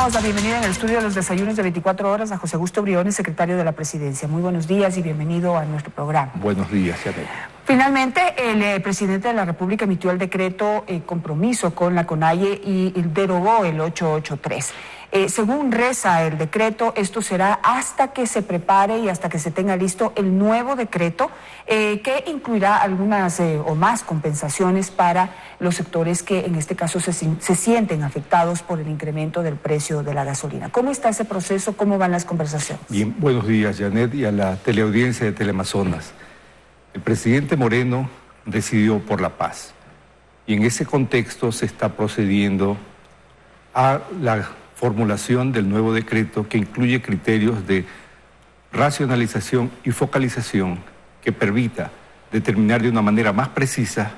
damos la bienvenida en el estudio de los desayunos de 24 horas a José Augusto Briones, secretario de la Presidencia. Muy buenos días y bienvenido a nuestro programa. Buenos días, Janet. Finalmente, el presidente de la República emitió el decreto compromiso con la CONAIE y derogó el 883. Según reza el decreto, esto será hasta que se prepare y hasta que se tenga listo el nuevo decreto que incluirá algunas o más compensaciones para los sectores que en este caso se sienten afectados por el incremento del precio de la gasolina. ¿Cómo está ese proceso? ¿Cómo van las conversaciones? Bien, buenos días, Janet, y a la teleaudiencia de Teleamazonas. El presidente Moreno decidió por la paz y en ese contexto se está procediendo a la formulación del nuevo decreto que incluye criterios de racionalización y focalización que permita determinar de una manera más precisa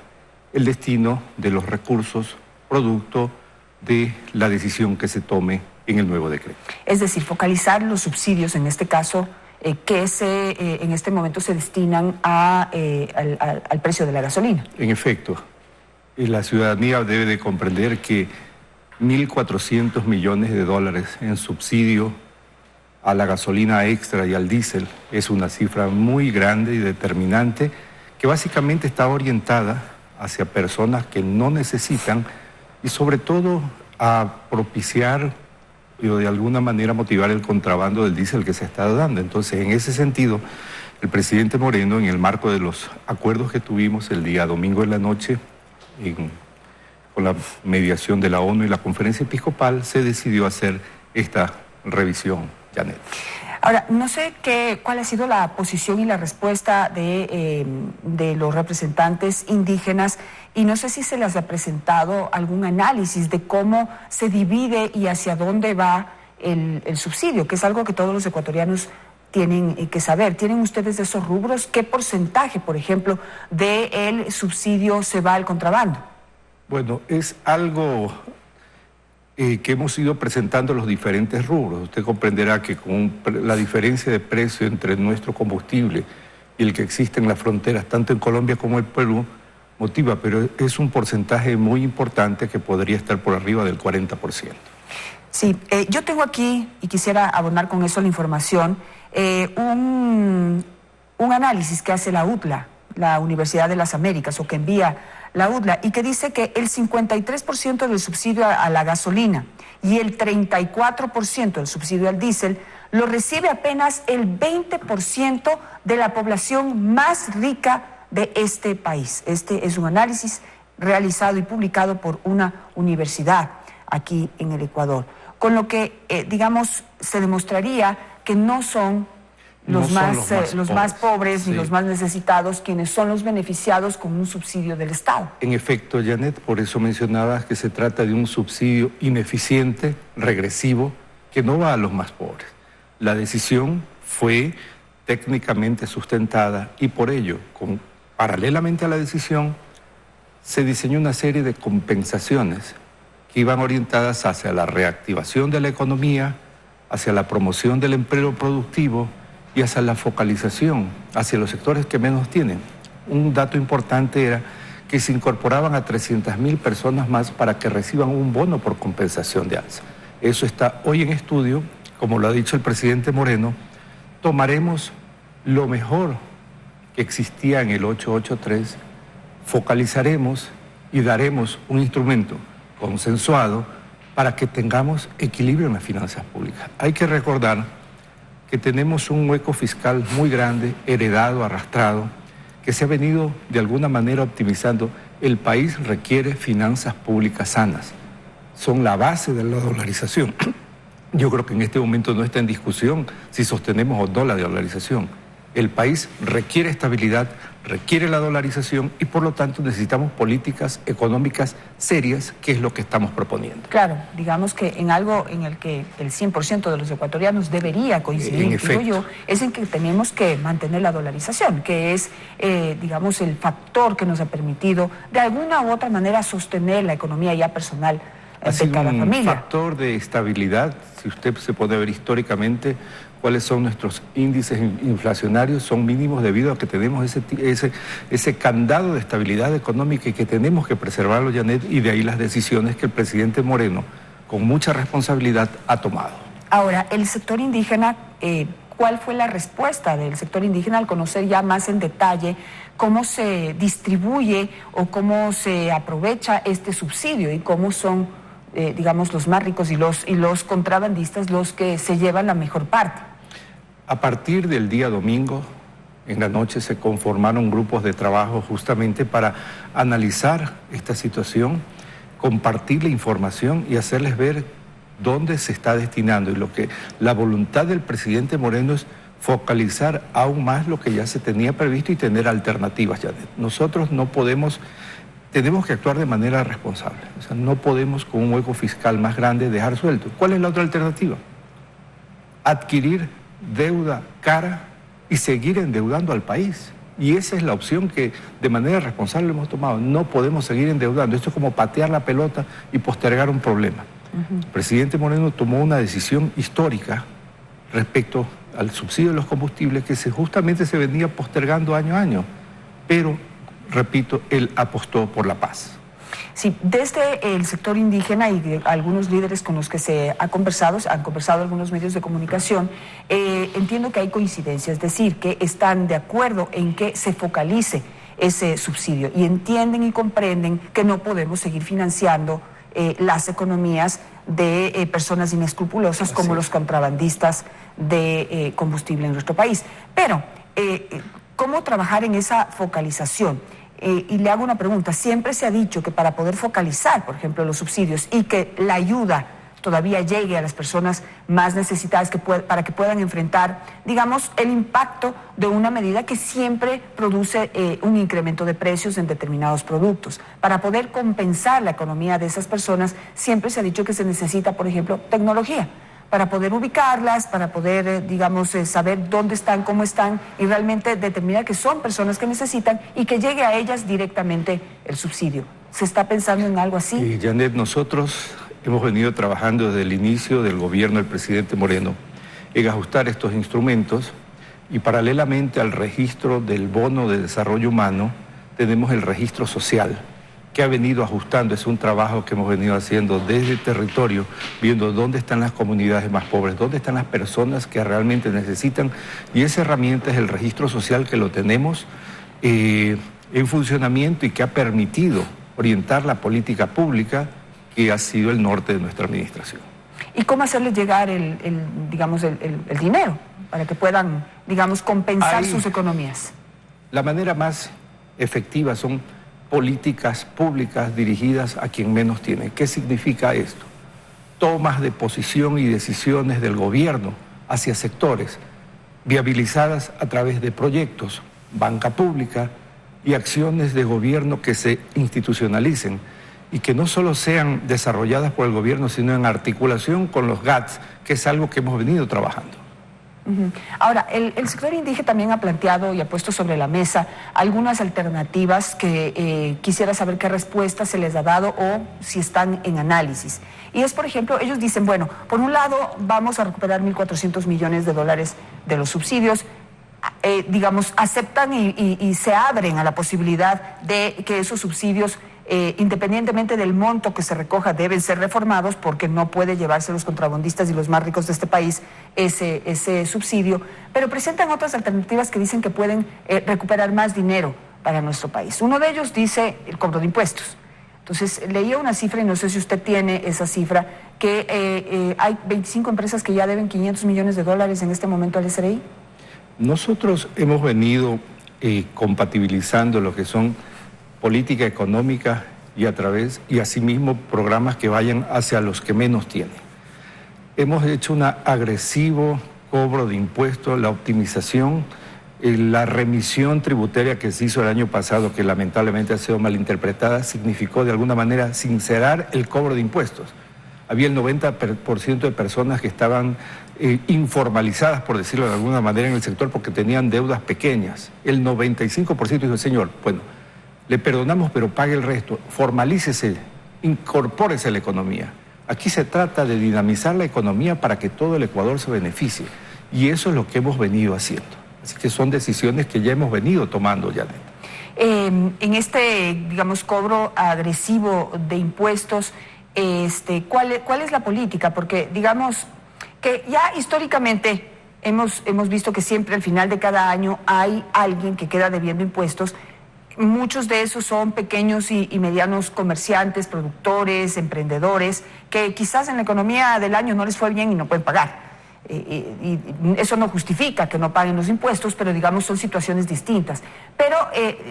el destino de los recursos producto de la decisión que se tome en el nuevo decreto. Es decir, focalizar los subsidios, en este caso, que en este momento se destinan al precio de la gasolina. En efecto, la ciudadanía debe de comprender que 1.400 millones de dólares en subsidio a la gasolina extra y al diésel es una cifra muy grande y determinante que básicamente está orientada hacia personas que no necesitan y sobre todo a propiciar o de alguna manera motivar el contrabando del diésel que se está dando. Entonces, en ese sentido, el presidente Moreno, en el marco de los acuerdos que tuvimos el día domingo en la noche, con la mediación de la ONU y la Conferencia Episcopal, se decidió hacer esta revisión, Janet. Ahora, no sé cuál ha sido la posición y la respuesta de los representantes indígenas y no sé si se les ha presentado algún análisis de cómo se divide y hacia dónde va el subsidio, que es algo que todos los ecuatorianos tienen que saber. ¿Tienen ustedes esos rubros? ¿Qué porcentaje, por ejemplo, del subsidio se va al contrabando? Bueno, es algo que hemos ido presentando los diferentes rubros. Usted comprenderá que con la diferencia de precio entre nuestro combustible y el que existe en las fronteras, tanto en Colombia como en Perú, motiva, pero es un porcentaje muy importante que podría estar por arriba del 40%. Sí, yo tengo aquí, y quisiera abonar con eso la información, un análisis que hace la UTLA, la Universidad de las Américas, o que envía la UTLA, y que dice que el 53% del subsidio a la gasolina y el 34% del subsidio al diésel lo recibe apenas el 20% de la población más rica de este país. Este es un análisis realizado y publicado por una universidad aquí en el Ecuador, con lo que, digamos, se demostraría que no son los más pobres sí, ni los más necesitados quienes son los beneficiados con un subsidio del Estado. En efecto, Janet, por eso mencionabas que se trata de un subsidio ineficiente, regresivo, que no va a los más pobres. La decisión fue técnicamente sustentada y por ello, paralelamente a la decisión, se diseñó una serie de compensaciones que iban orientadas hacia la reactivación de la economía, hacia la promoción del empleo productivo y hacia la focalización hacia los sectores que menos tienen. Un dato importante era que se incorporaban a 300.000 personas más para que reciban un bono por compensación de alza. Eso está hoy en estudio, como lo ha dicho el presidente Moreno. Tomaremos lo mejor que existía en el 883, focalizaremos y daremos un instrumento consensuado para que tengamos equilibrio en las finanzas públicas. Hay que recordar que tenemos un hueco fiscal muy grande, heredado, arrastrado, que se ha venido de alguna manera optimizando. El país requiere finanzas públicas sanas. Son la base de la dolarización. Yo creo que en este momento no está en discusión si sostenemos o no la dolarización. El país requiere estabilidad, requiere la dolarización y por lo tanto necesitamos políticas económicas serias, que es lo que estamos proponiendo. Claro, digamos que en algo en el que el 100% de los ecuatorianos debería coincidir, digo yo, es en que tenemos que mantener la dolarización, que es, digamos, el factor que nos ha permitido de alguna u otra manera sostener la economía ya personal de cada familia. Un factor de estabilidad, si usted se puede ver históricamente, cuáles son nuestros índices inflacionarios, son mínimos debido a que tenemos ese candado de estabilidad económica y que tenemos que preservarlo, Janet, y de ahí las decisiones que el presidente Moreno con mucha responsabilidad ha tomado. Ahora, el sector indígena, ¿cuál fue la respuesta del sector indígena al conocer ya más en detalle cómo se distribuye o cómo se aprovecha este subsidio y cómo son, digamos, los más ricos y los contrabandistas los que se llevan la mejor parte? A partir del día domingo, en la noche, se conformaron grupos de trabajo justamente para analizar esta situación, compartir la información y hacerles ver dónde se está destinando. Y la voluntad del presidente Moreno es focalizar aún más lo que ya se tenía previsto y tener alternativas, Janet. Nosotros no podemos, tenemos que actuar de manera responsable. O sea, no podemos con un hueco fiscal más grande dejar suelto. ¿Cuál es la otra alternativa? Adquirir deuda cara y seguir endeudando al país. Y esa es la opción que de manera responsable hemos tomado. No podemos seguir endeudando. Esto es como patear la pelota y postergar un problema. El presidente Moreno tomó una decisión histórica respecto al subsidio de los combustibles que justamente se venía postergando año a año. Pero, repito, él apostó por la paz. Sí, desde el sector indígena y de algunos líderes con los que se han conversado algunos medios de comunicación, entiendo que hay coincidencia, es decir, que están de acuerdo en que se focalice ese subsidio y entienden y comprenden que no podemos seguir financiando las economías de personas inescrupulosas como los contrabandistas de combustible en nuestro país. Pero, ¿cómo trabajar en esa focalización? Y le hago una pregunta. Siempre se ha dicho que para poder focalizar, por ejemplo, los subsidios y que la ayuda todavía llegue a las personas más necesitadas para que puedan enfrentar, digamos, el impacto de una medida que siempre produce un incremento de precios en determinados productos. Para poder compensar la economía de esas personas, siempre se ha dicho que se necesita, por ejemplo, tecnología, para poder ubicarlas, para poder, digamos, saber dónde están, cómo están y realmente determinar que son personas que necesitan y que llegue a ellas directamente el subsidio. ¿Se está pensando en algo así? Y Janet, nosotros hemos venido trabajando desde el inicio del gobierno del presidente Moreno en ajustar estos instrumentos y paralelamente al registro del bono de desarrollo humano tenemos el registro social, que ha venido ajustando. Es un trabajo que hemos venido haciendo desde el territorio, viendo dónde están las comunidades más pobres, dónde están las personas que realmente necesitan, y esa herramienta es el registro social que lo tenemos en funcionamiento y que ha permitido orientar la política pública que ha sido el norte de nuestra administración. ¿Y cómo hacerles llegar el dinero para que puedan, digamos, compensar sus economías? La manera más efectiva son políticas públicas dirigidas a quien menos tiene. ¿Qué significa esto? Tomas de posición y decisiones del gobierno hacia sectores, viabilizadas a través de proyectos, banca pública y acciones de gobierno que se institucionalicen y que no solo sean desarrolladas por el gobierno, sino en articulación con los GATS, que es algo que hemos venido trabajando. Ahora, el sector indígena también ha planteado y ha puesto sobre la mesa algunas alternativas que quisiera saber qué respuesta se les ha dado o si están en análisis. Y es, por ejemplo, ellos dicen, bueno, por un lado vamos a recuperar 1.400 millones de dólares de los subsidios, digamos, aceptan y se abren a la posibilidad de que esos subsidios, independientemente del monto que se recoja, deben ser reformados porque no puede llevarse los contrabandistas y los más ricos de este país ese subsidio, pero presentan otras alternativas que dicen que pueden recuperar más dinero para nuestro país. Uno de ellos dice el cobro de impuestos. Entonces, leía una cifra, y no sé si usted tiene esa cifra, que hay 25 empresas que ya deben 500 millones de dólares en este momento al SRI. Nosotros hemos venido compatibilizando lo que son política económica y asimismo programas que vayan hacia los que menos tienen. Hemos hecho un agresivo cobro de impuestos, la optimización, la remisión tributaria que se hizo el año pasado, que lamentablemente ha sido malinterpretada, significó de alguna manera sincerar el cobro de impuestos. Había el 90% de personas que estaban informalizadas, por decirlo de alguna manera, en el sector porque tenían deudas pequeñas. El 95% dijo, señor, bueno, le perdonamos, pero pague el resto, formalícese, incorpórese a la economía. Aquí se trata de dinamizar la economía para que todo el Ecuador se beneficie. Y eso es lo que hemos venido haciendo. Así que son decisiones que ya hemos venido tomando, Janet. En este, digamos, cobro agresivo de impuestos, ¿cuál es la política? Porque digamos que ya históricamente hemos visto que siempre al final de cada año hay alguien que queda debiendo impuestos. Muchos de esos son pequeños y medianos comerciantes, productores, emprendedores, que quizás en la economía del año no les fue bien y no pueden pagar. Y eso no justifica que no paguen los impuestos, pero digamos son situaciones distintas. Pero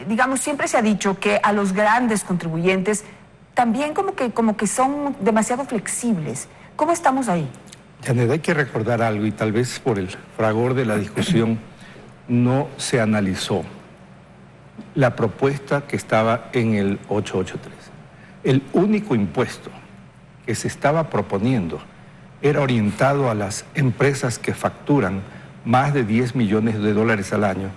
digamos siempre se ha dicho que a los grandes contribuyentes también como que son demasiado flexibles. ¿Cómo estamos ahí? Janet, hay que recordar algo y tal vez por el fragor de la discusión no se analizó la propuesta que estaba en el 883. El único impuesto que se estaba proponiendo era orientado a las empresas que facturan más de 10 millones de dólares al año,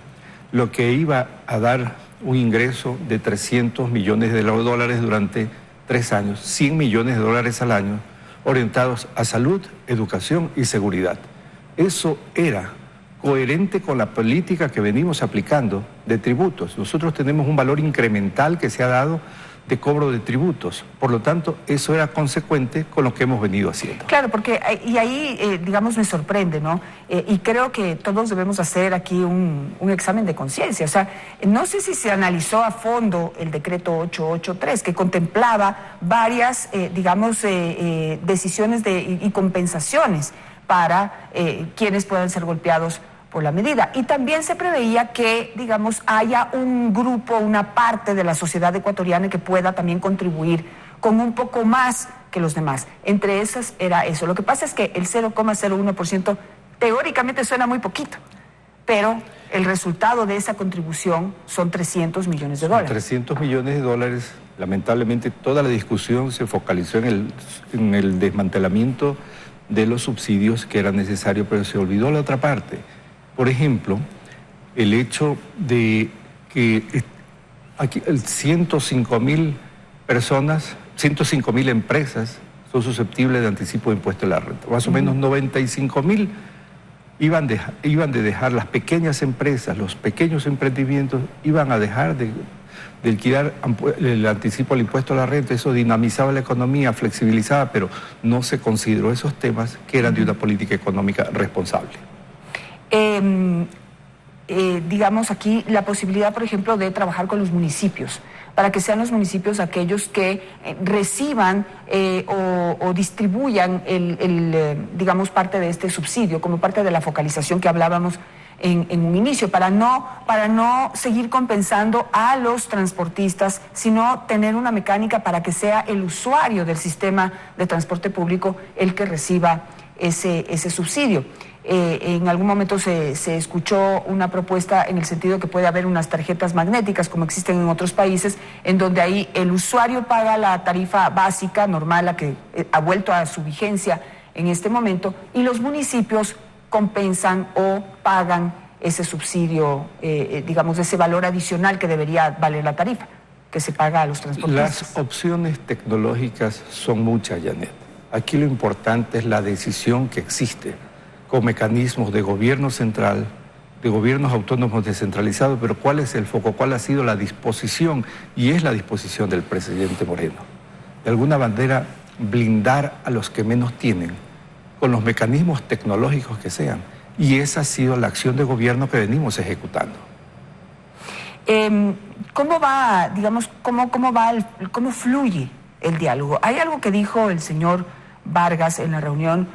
lo que iba a dar un ingreso de 300 millones de dólares durante 3 años, 100 millones de dólares al año, orientados a salud, educación y seguridad. Eso era coherente con la política que venimos aplicando de tributos. Nosotros tenemos un valor incremental que se ha dado de cobro de tributos. Por lo tanto, eso era consecuente con lo que hemos venido haciendo. Claro, porque y ahí, digamos, me sorprende, ¿no? Y creo que todos debemos hacer aquí un examen de conciencia. O sea, no sé si se analizó a fondo el decreto 883, que contemplaba varias, digamos, decisiones y compensaciones para quienes puedan ser golpeados por la medida. Y también se preveía que, digamos, haya un grupo, una parte de la sociedad ecuatoriana que pueda también contribuir con un poco más que los demás. Entre esas era eso. Lo que pasa es que el 0,01% teóricamente suena muy poquito, pero el resultado de esa contribución son 300 millones de dólares. 300 millones de dólares. Lamentablemente toda la discusión se focalizó en el desmantelamiento de los subsidios que era necesario, pero se olvidó la otra parte. Por ejemplo, el hecho de que aquí 105.000 personas, 105.000 empresas son susceptibles de anticipo de impuesto de la renta. Más o menos 95.000 iban de dejar las pequeñas empresas, los pequeños emprendimientos, iban a dejar de liquidar el anticipo al impuesto a la renta. Eso dinamizaba la economía, flexibilizaba, pero no se consideró esos temas que eran de una política económica responsable. Digamos aquí la posibilidad, por ejemplo, de trabajar con los municipios, para que sean los municipios aquellos que reciban o distribuyan digamos, parte de este subsidio, como parte de la focalización que hablábamos en un inicio, para no seguir compensando a los transportistas, sino tener una mecánica para que sea el usuario del sistema de transporte público el que reciba ese subsidio. En algún momento se escuchó una propuesta en el sentido que puede haber unas tarjetas magnéticas como existen en otros países, en donde ahí el usuario paga la tarifa básica normal, la que ha vuelto a su vigencia en este momento, y los municipios compensan o pagan ese subsidio, digamos, ese valor adicional que debería valer la tarifa, que se paga a los transportistas. Las opciones tecnológicas son muchas, Janet. Aquí lo importante es la decisión que existe con mecanismos de gobierno central, de gobiernos autónomos descentralizados, pero ¿cuál es el foco? ¿Cuál ha sido la disposición? Y es la disposición del presidente Moreno. De alguna manera, blindar a los que menos tienen, con los mecanismos tecnológicos que sean. Y esa ha sido la acción de gobierno que venimos ejecutando. ¿Cómo va, digamos, cómo fluye el diálogo? Hay algo que dijo el señor Vargas en la reunión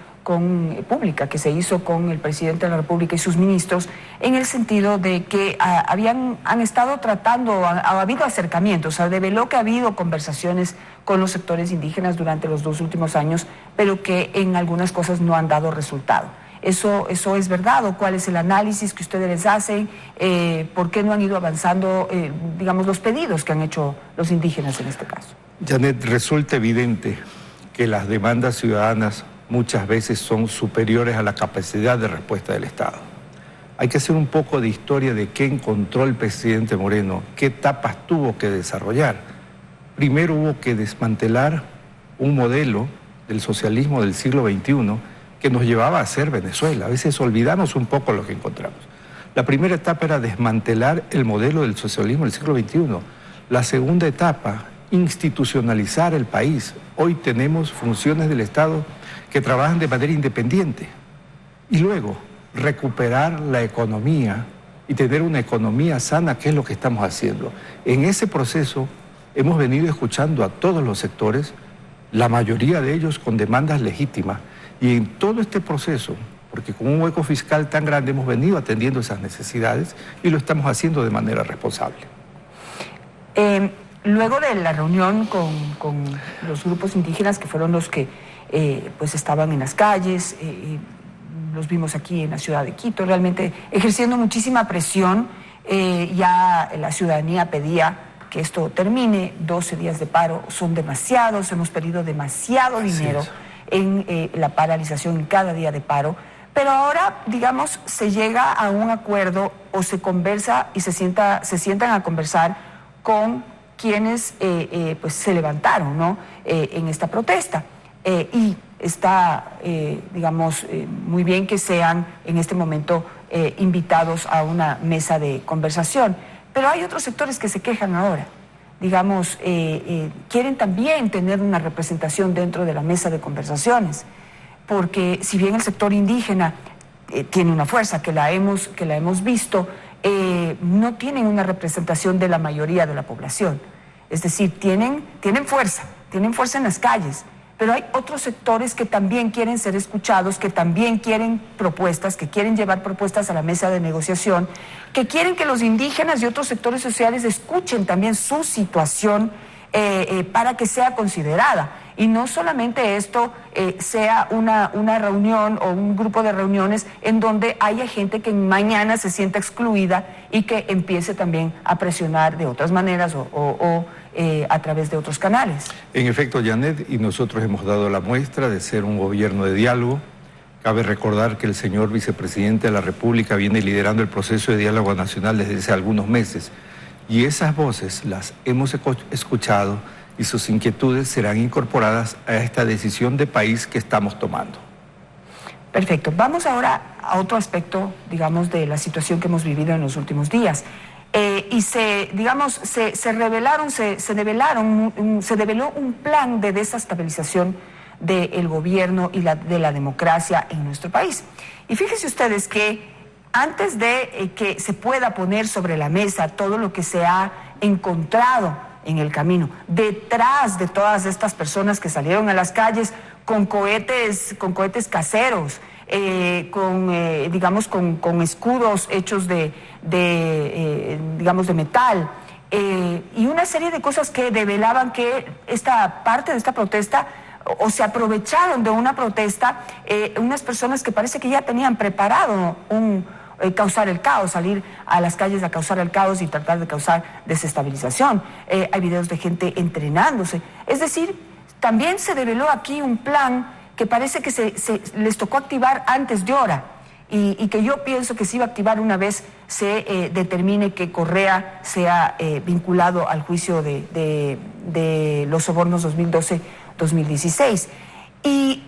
pública que se hizo con el presidente de la República y sus ministros, en el sentido de que han estado tratando, ha habido acercamientos, o sea, develó que ha habido conversaciones con los sectores indígenas durante los 2 últimos años, pero que en algunas cosas no han dado resultado. ¿Eso es verdad o cuál es el análisis que ustedes les hacen? ¿Por qué no han ido avanzando, digamos, los pedidos que han hecho los indígenas en este caso? Janet, resulta evidente que las demandas ciudadanas muchas veces son superiores a la capacidad de respuesta del Estado. Hay que hacer un poco de historia de qué encontró el presidente Moreno, qué etapas tuvo que desarrollar. Primero hubo que desmantelar un modelo del socialismo del siglo XXI que nos llevaba a ser Venezuela. A veces olvidamos un poco lo que encontramos. La primera etapa era desmantelar el modelo del socialismo del siglo XXI. La segunda etapa institucionalizar el país. Hoy tenemos funciones del Estado que trabajan de manera independiente. Y luego, recuperar la economía y tener una economía sana, que es lo que estamos haciendo. En ese proceso hemos venido escuchando a todos los sectores, la mayoría de ellos con demandas legítimas. Y en todo este proceso, porque con un hueco fiscal tan grande hemos venido atendiendo esas necesidades y lo estamos haciendo de manera responsable. Luego de la reunión con los grupos indígenas, que fueron los que pues estaban en las calles, los vimos aquí en la ciudad de Quito, realmente ejerciendo muchísima presión, ya la ciudadanía pedía que esto termine. 12 días de paro son demasiados, hemos perdido demasiado dinero en la paralización en cada día de paro, pero ahora, digamos, se llega a un acuerdo o se conversa y se sientan a conversar con quienes pues se levantaron, ¿no?, en esta protesta. Y está, digamos, muy bien que sean en este momento invitados a una mesa de conversación. Pero hay otros sectores que se quejan ahora. Digamos, quieren también tener una representación dentro de la mesa de conversaciones, porque si bien el sector indígena tiene una fuerza que la hemos visto, no tienen una representación de la mayoría de la población. Es decir, tienen fuerza en las calles, pero hay otros sectores que también quieren ser escuchados, que también quieren propuestas, que quieren llevar propuestas a la mesa de negociación, que quieren que los indígenas y otros sectores sociales escuchen también su situación para que sea considerada. Y no solamente esto sea una reunión o un grupo de reuniones en donde haya gente que mañana se sienta excluida y que empiece también a presionar de otras maneras o a través de otros canales. En efecto, Janet, y nosotros hemos dado la muestra de ser un gobierno de diálogo. Cabe recordar que el señor vicepresidente de la República viene liderando el proceso de diálogo nacional desde hace algunos meses. Y esas voces las hemos escuchado y sus inquietudes serán incorporadas a esta decisión de país que estamos tomando. Perfecto. Vamos ahora a otro aspecto, digamos, de la situación que hemos vivido en los últimos días. Y se develó un plan de desestabilización del gobierno y de la democracia en nuestro país. Y fíjense ustedes que antes de que se pueda poner sobre la mesa todo lo que se ha encontrado en el camino, detrás de todas estas personas que salieron a las calles con cohetes caseros, con escudos hechos de metal, y una serie de cosas que develaban que esta parte de esta protesta, o se aprovecharon de una protesta, unas personas que parece que ya tenían preparado causar el caos, salir a las calles a causar el caos y tratar de causar desestabilización. Hay videos de gente entrenándose. Es decir, también se develó aquí un plan que parece que les tocó activar antes de hora y que yo pienso que se iba a activar una vez se determine que Correa sea vinculado al juicio de los sobornos 2012-2016. Y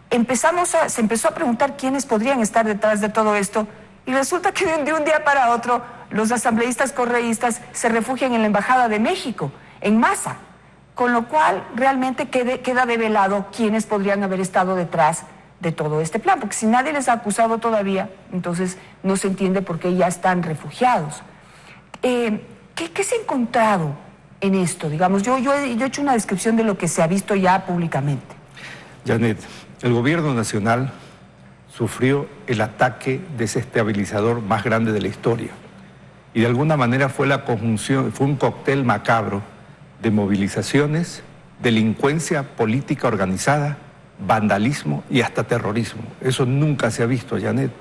se empezó a preguntar quiénes podrían estar detrás de todo esto. Y resulta que de un día para otro los asambleístas correístas se refugian en la Embajada de México, en masa, con lo cual realmente queda develado quiénes podrían haber estado detrás de todo este plan, porque si nadie les ha acusado todavía, entonces no se entiende por qué ya están refugiados. ¿Qué se ha encontrado en esto? Digamos, yo he hecho una descripción de lo que se ha visto ya públicamente. Janet, el gobierno nacional sufrió el ataque desestabilizador más grande de la historia. Y de alguna manera fue la conjunción, fue un cóctel macabro de movilizaciones, delincuencia política organizada, vandalismo y hasta terrorismo. Eso nunca se ha visto, Janet.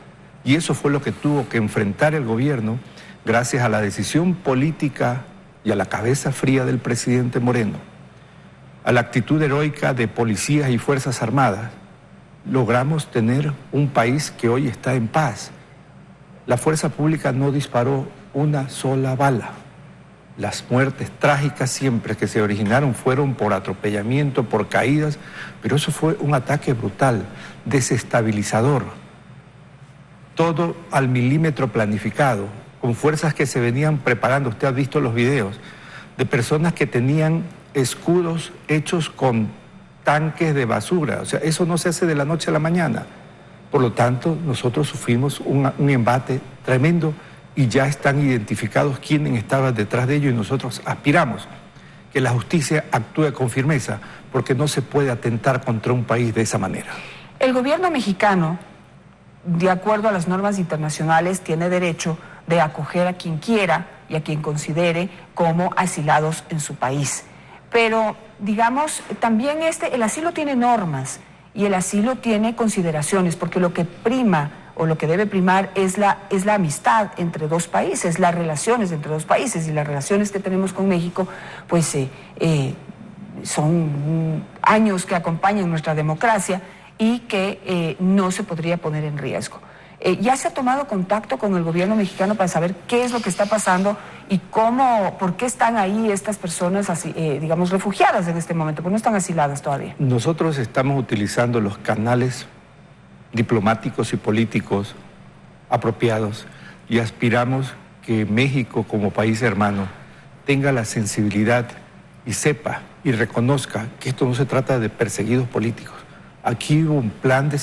Y eso fue lo que tuvo que enfrentar el gobierno gracias a la decisión política y a la cabeza fría del presidente Moreno, a la actitud heroica de policías y fuerzas armadas. Logramos tener un país que hoy está en paz. La fuerza pública no disparó una sola bala. Las muertes trágicas siempre que se originaron fueron por atropellamiento, por caídas, pero eso fue un ataque brutal, desestabilizador. Todo al milímetro planificado, con fuerzas que se venían preparando. Usted ha visto los videos de personas que tenían escudos hechos con tanques de basura. O sea, eso no se hace de la noche a la mañana. Por lo tanto, nosotros sufrimos un embate tremendo y ya están identificados quiénes estaban detrás de ello y nosotros aspiramos que la justicia actúe con firmeza porque no se puede atentar contra un país de esa manera. El gobierno mexicano, de acuerdo a las normas internacionales, tiene derecho de acoger a quien quiera y a quien considere como asilados en su país. Pero, digamos, también el asilo tiene normas y el asilo tiene consideraciones, porque lo que prima o lo que debe primar es la amistad entre dos países, las relaciones entre dos países, y las relaciones que tenemos con México, pues son años que acompañan nuestra democracia y que no se podría poner en riesgo. ¿Ya se ha tomado contacto con el gobierno mexicano para saber qué es lo que está pasando y por qué están ahí estas personas, digamos, refugiadas en este momento? Porque no están asiladas todavía. Nosotros estamos utilizando los canales diplomáticos y políticos apropiados y aspiramos que México, como país hermano, tenga la sensibilidad y sepa y reconozca que esto no se trata de perseguidos políticos. Aquí hubo un plan de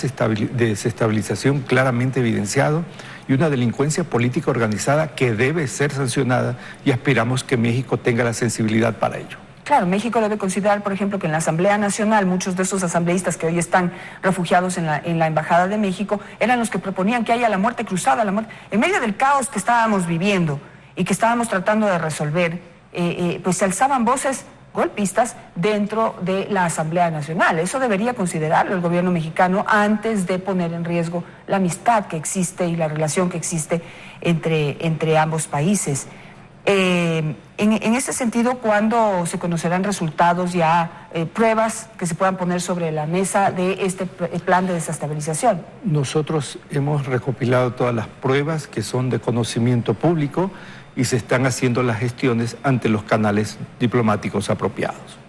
desestabilización claramente evidenciado y una delincuencia política organizada que debe ser sancionada, y aspiramos que México tenga la sensibilidad para ello. Claro, México debe considerar, por ejemplo, que en la Asamblea Nacional muchos de esos asambleístas que hoy están refugiados en la Embajada de México eran los que proponían que haya la muerte cruzada, en medio del caos que estábamos viviendo y que estábamos tratando de resolver, pues se alzaban voces golpistas dentro de la Asamblea Nacional. Eso debería considerarlo el gobierno mexicano antes de poner en riesgo la amistad que existe y la relación que existe entre ambos países. En ese sentido, ¿cuándo se conocerán resultados ya, pruebas que se puedan poner sobre la mesa de este plan de desestabilización? Nosotros hemos recopilado todas las pruebas que son de conocimiento público y se están haciendo las gestiones ante los canales diplomáticos apropiados.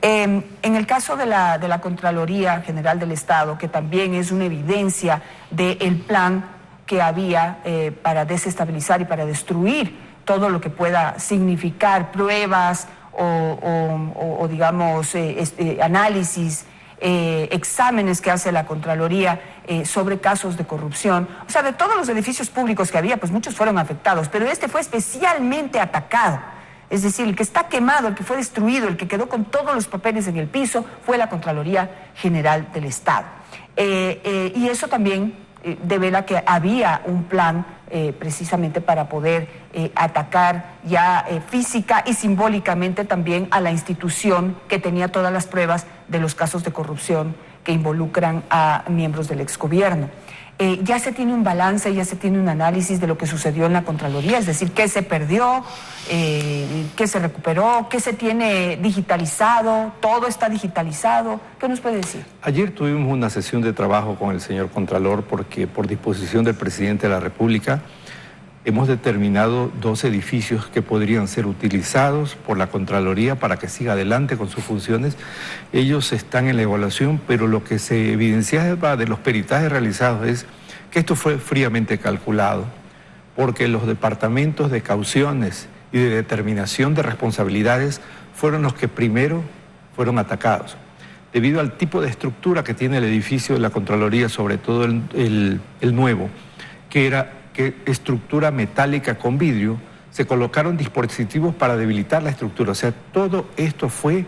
En el caso de la Contraloría General del Estado, que también es una evidencia del plan que había para desestabilizar y para destruir todo lo que pueda significar pruebas o digamos, análisis, exámenes que hace la Contraloría sobre casos de corrupción. O sea, de todos los edificios públicos que había, pues muchos fueron afectados, pero este fue especialmente atacado. Es decir, el que está quemado, el que fue destruido, el que quedó con todos los papeles en el piso, fue la Contraloría General del Estado. Y eso también devela que había un plan precisamente para poder atacar ya física y simbólicamente también a la institución que tenía todas las pruebas de los casos de corrupción que involucran a miembros del exgobierno. Ya se tiene un balance, ya se tiene un análisis de lo que sucedió en la Contraloría, es decir, qué se perdió, qué se recuperó, qué se tiene digitalizado, todo está digitalizado. ¿Qué nos puede decir? Ayer tuvimos una sesión de trabajo con el señor Contralor porque por disposición del presidente de la República hemos determinado 2 edificios que podrían ser utilizados por la Contraloría para que siga adelante con sus funciones. Ellos están en la evaluación, pero lo que se evidenciaba de los peritajes realizados es que esto fue fríamente calculado, porque los departamentos de cauciones y de determinación de responsabilidades fueron los que primero fueron atacados, debido al tipo de estructura que tiene el edificio de la Contraloría, sobre todo el nuevo, que estructura metálica con vidrio. Se colocaron dispositivos para debilitar la estructura. O sea, todo esto fue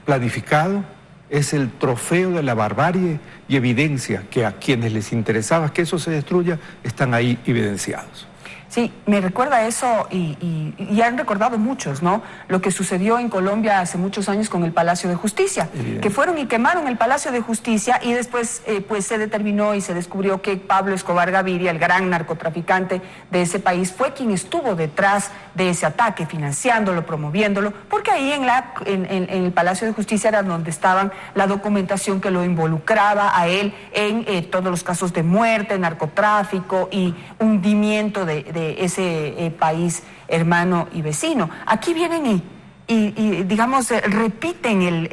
planificado, es el trofeo de la barbarie y evidencia que a quienes les interesaba que eso se destruya están ahí evidenciados. Sí, me recuerda eso y han recordado muchos, ¿no? Lo que sucedió en Colombia hace muchos años con el Palacio de Justicia, que fueron y quemaron el Palacio de Justicia y después pues se determinó y se descubrió que Pablo Escobar Gaviria, el gran narcotraficante de ese país, fue quien estuvo detrás de ese ataque, financiándolo, promoviéndolo, porque ahí en el Palacio de Justicia era donde estaban la documentación que lo involucraba a él en todos los casos de muerte, narcotráfico y hundimiento de ese país hermano y vecino. Aquí vienen y digamos, repiten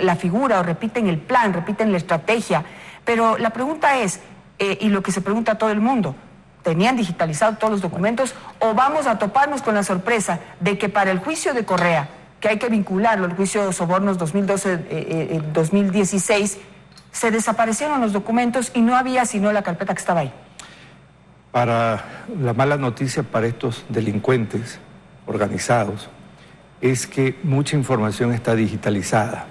la figura o repiten el plan, repiten la estrategia, pero la pregunta es, y lo que se pregunta a todo el mundo, ¿tenían digitalizados todos los documentos o vamos a toparnos con la sorpresa de que para el juicio de Correa que hay que vincularlo al juicio Sobornos 2012-2016, se desaparecieron los documentos y no había sino la carpeta que estaba ahí. Para la mala noticia para estos delincuentes organizados es que mucha información está digitalizada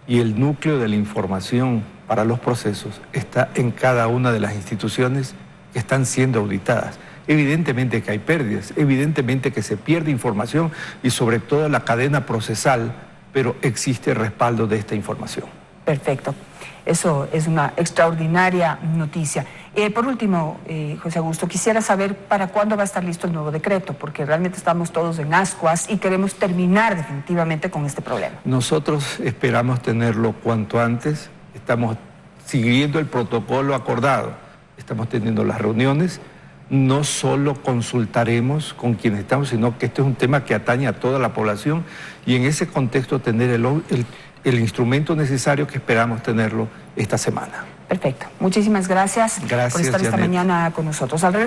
y el núcleo de la información para los procesos está en cada una de las instituciones que están siendo auditadas. Evidentemente que hay pérdidas, evidentemente que se pierde información y sobre todo la cadena procesal, pero existe respaldo de esta información. Perfecto. Eso es una extraordinaria noticia. Por último, José Augusto, quisiera saber para cuándo va a estar listo el nuevo decreto, porque realmente estamos todos en ascuas y queremos terminar definitivamente con este problema. Nosotros esperamos tenerlo cuanto antes, estamos siguiendo el protocolo acordado, estamos teniendo las reuniones, no solo consultaremos con quienes estamos, sino que este es un tema que atañe a toda la población y en ese contexto tener el instrumento necesario que esperamos tenerlo esta semana. Perfecto. Muchísimas gracias, por estar esta mañana con nosotros. Al regresar